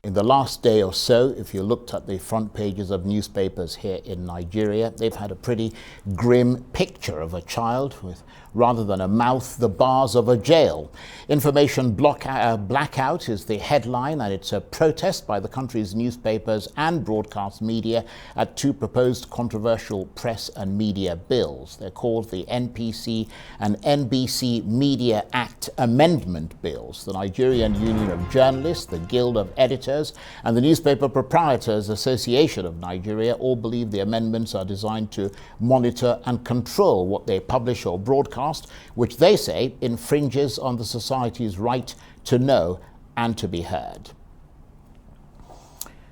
In the last day or so, if you looked at the front pages of newspapers here in Nigeria, they've had a pretty grim picture of a child with, rather than a mouth, the bars of a jail. Information blackout is the headline, and it's a protest by the country's newspapers and broadcast media at two proposed controversial press and media bills. They're called the NPC and NBC Media Act Amendment Bills. The Nigerian Union of Journalists, the Guild of Editors, and the Newspaper Proprietors Association of Nigeria all believe the amendments are designed to monitor and control what they publish or broadcast, which they say infringes on the society's right to know and to be heard.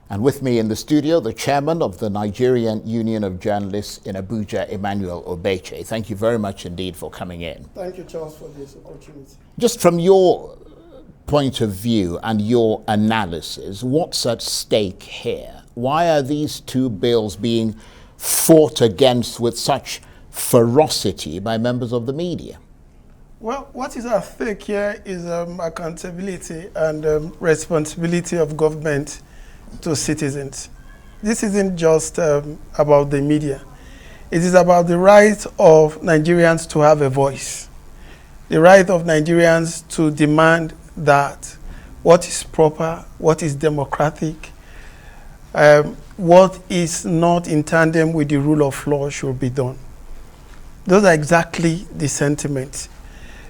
And with me in the studio, the chairman of the Nigerian Union of Journalists in Abuja, Emmanuel Ogbeche. Thank you very much indeed for coming in. Thank you, Charles, for this opportunity. Just from your point of view and your analysis, what's at stake here? Why are these two bills being fought against with such ferocity by members of the media? Well, what is at stake here is accountability and responsibility of government to citizens. This isn't just about the media. It is about the right of Nigerians to have a voice, the right of Nigerians to demand that what is proper, what is democratic, what is not in tandem with the rule of law should be done. Those are exactly the sentiments.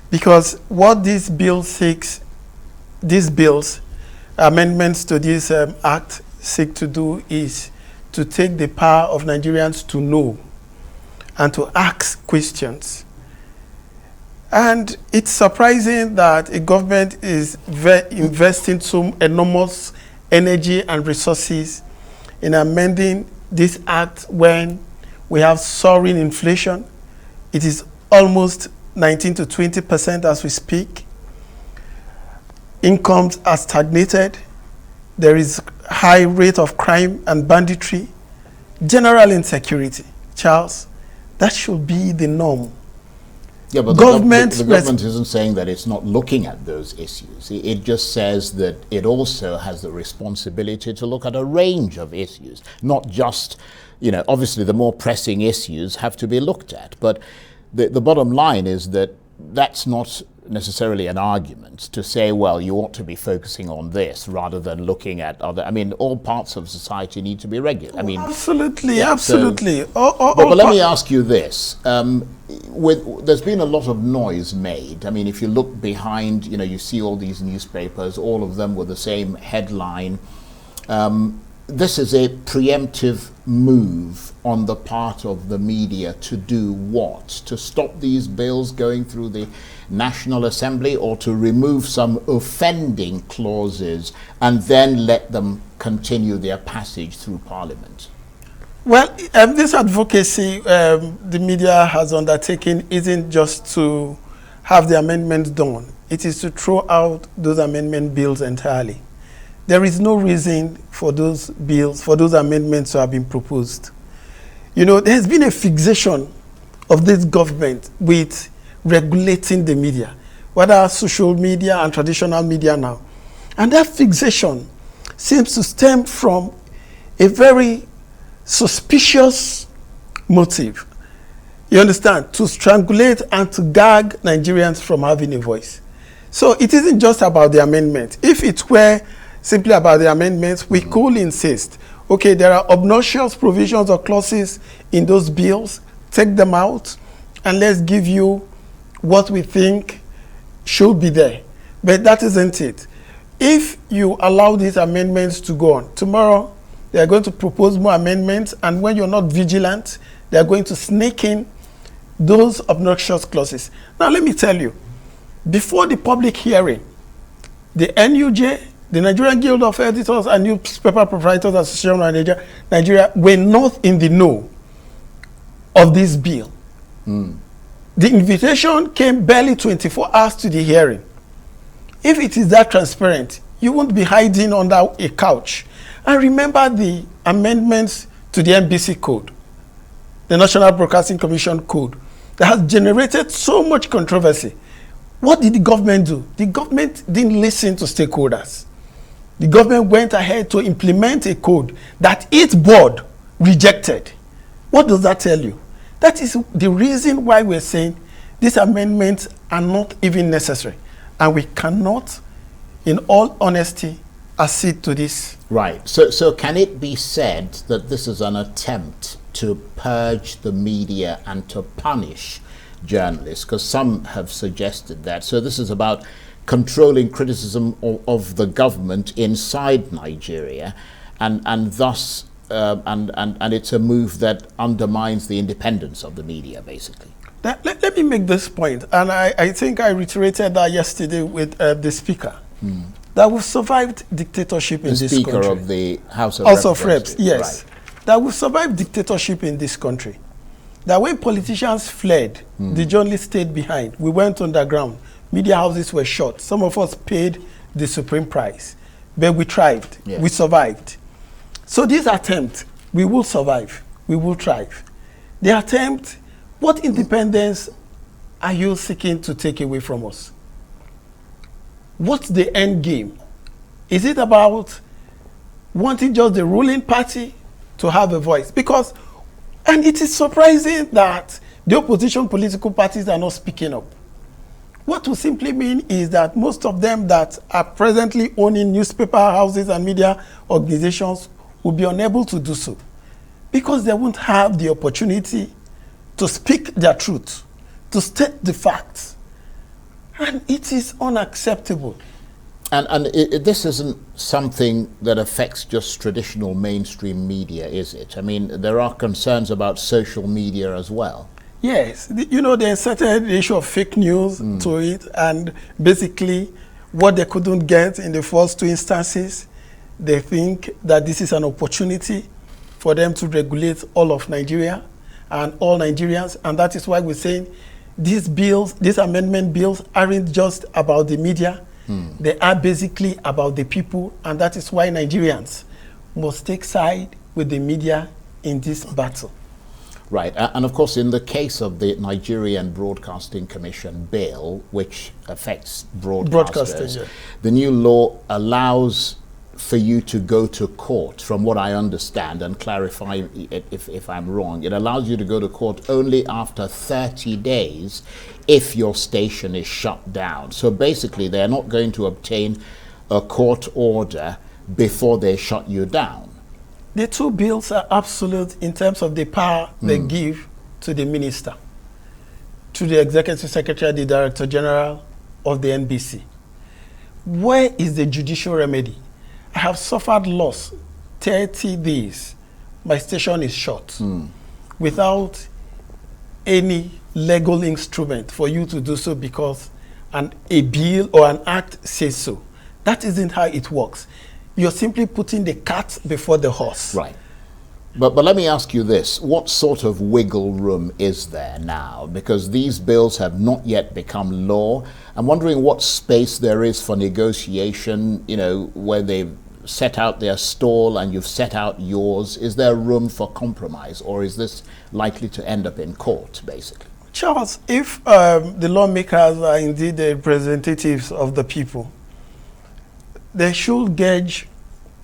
Because what this bill seeks, these bills, amendments to this act seek to do is to take the power of Nigerians to know and to ask questions. And it's surprising that a government is investing so enormous energy and resources in amending this act when we have soaring inflation. It is almost 19 to 20% as we speak. Incomes are stagnated. There is high rate of crime and banditry. General insecurity. Charles, that should be the norm. Yeah, but the government isn't saying that it's not looking at those issues. It just says that it also has the responsibility to look at a range of issues, not just, obviously the more pressing issues have to be looked at. But the bottom line is that that's not necessarily an argument to say, well, you ought to be focusing on this rather than looking at other. All parts of society need to be regular. Absolutely, yeah, absolutely. But let me ask you this. There's been a lot of noise made. If you look behind, you see all these newspapers, all of them with the same headline. This is a preemptive move on the part of the media to do what? To stop these bills going through the National Assembly, or to remove some offending clauses and then let them continue their passage through Parliament? Well, this advocacy the media has undertaken isn't just to have the amendments done. It is to throw out those amendment bills entirely. There is no reason for those bills, for those amendments to have been proposed. There has been a fixation of this government with regulating the media, whether social media and traditional media now. And that fixation seems to stem from a very suspicious motive. You understand? To strangulate and to gag Nigerians from having a voice. So it isn't just about the amendment. If it were simply about the amendments, we could insist, okay, there are obnoxious provisions or clauses in those bills, take them out, and let's give you what we think should be there. But that isn't it. If you allow these amendments to go on, tomorrow they are going to propose more amendments, and when you're not vigilant, they are going to sneak in those obnoxious clauses. Now let me tell you, before the public hearing, the NUJ, the Nigerian Guild of Editors and Newspaper Proprietors Association of Nigeria were not in the know of this bill. The invitation came barely 24 hours to the hearing. If it is that transparent, you won't be hiding under a couch. And remember the amendments to the NBC code, the National Broadcasting Commission code, that has generated so much controversy. What did the government do? The government didn't listen to stakeholders. The government went ahead to implement a code that its board rejected. What does that tell you? That is the reason why we're saying these amendments are not even necessary. And we cannot, in all honesty, accede to this. Right. So can it be said that this is an attempt to purge the media and to punish journalists? Because some have suggested that. So this is about controlling criticism of the government inside Nigeria, and thus and it's a move that undermines the independence of the media, basically. Let me make this point, and I think I reiterated that yesterday with the speaker, that we've survived dictatorship in this country. The Speaker of the House of Reps, yes. Right. That we've survived dictatorship in this country. That when politicians fled, the journalists stayed behind. We went underground. Media houses were shut. Some of us paid the supreme price. But we thrived. Yes. We survived. So this attempt, we will survive. We will thrive. The attempt, what independence are you seeking to take away from us? What's the end game? Is it about wanting just the ruling party to have a voice? Because, and it is surprising that the opposition political parties are not speaking up. What will simply mean is that most of them that are presently owning newspaper houses and media organizations will be unable to do so because they won't have the opportunity to speak their truth, to state the facts. And it is unacceptable. And this isn't something that affects just traditional mainstream media, is it? I mean, there are concerns about social media as well. Yes, you know, they inserted the issue of fake news to it, and basically what they couldn't get in the first two instances, they think that this is an opportunity for them to regulate all of Nigeria and all Nigerians, and that is why we're saying these bills, these amendment bills aren't just about the media, they are basically about the people, and that is why Nigerians must take side with the media in this battle. Right, and of course in the case of the Nigerian Broadcasting Commission bill, which affects broadcasters, the new law allows for you to go to court, from what I understand, and clarify if I'm wrong. It allows you to go to court only after 30 days if your station is shut down. So basically they're not going to obtain a court order before they shut you down. The two bills are absolute in terms of the power they give to the minister, to the executive secretary, the director general of the NBC. Where is the judicial remedy? I have suffered loss 30 days. My station is shut without any legal instrument for you to do so because a bill or an act says so. That isn't how it works. You're simply putting the cart before the horse. Right. But let me ask you this. What sort of wiggle room is there now? Because these bills have not yet become law. I'm wondering what space there is for negotiation, you know, where they've set out their stall and you've set out yours. Is there room for compromise, or is this likely to end up in court, basically? Charles, if the lawmakers are indeed the representatives of the people, they should gauge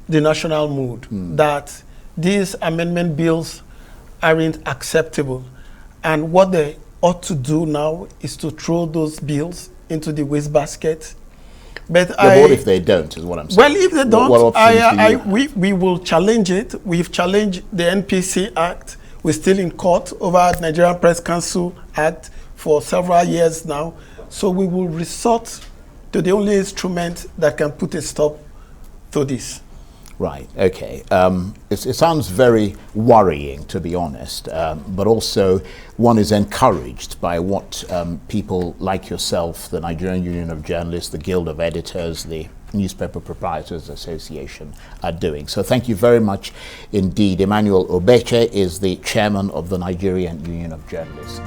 the national mood that these amendment bills aren't acceptable. And what they ought to do now is to throw those bills into the wastebasket. But what if they don't, is what I'm saying? Well, if they don't, we will challenge it. We've challenged the NPC Act. We're still in court over Nigerian Press Council Act for several years now. So we will resort to the only instrument that can put a stop to this. Right, okay. It sounds very worrying, to be honest, but also one is encouraged by what people like yourself, the Nigerian Union of Journalists, the Guild of Editors, the Newspaper Proprietors Association are doing. So thank you very much indeed. Emmanuel Ogbeche is the chairman of the Nigerian Union of Journalists.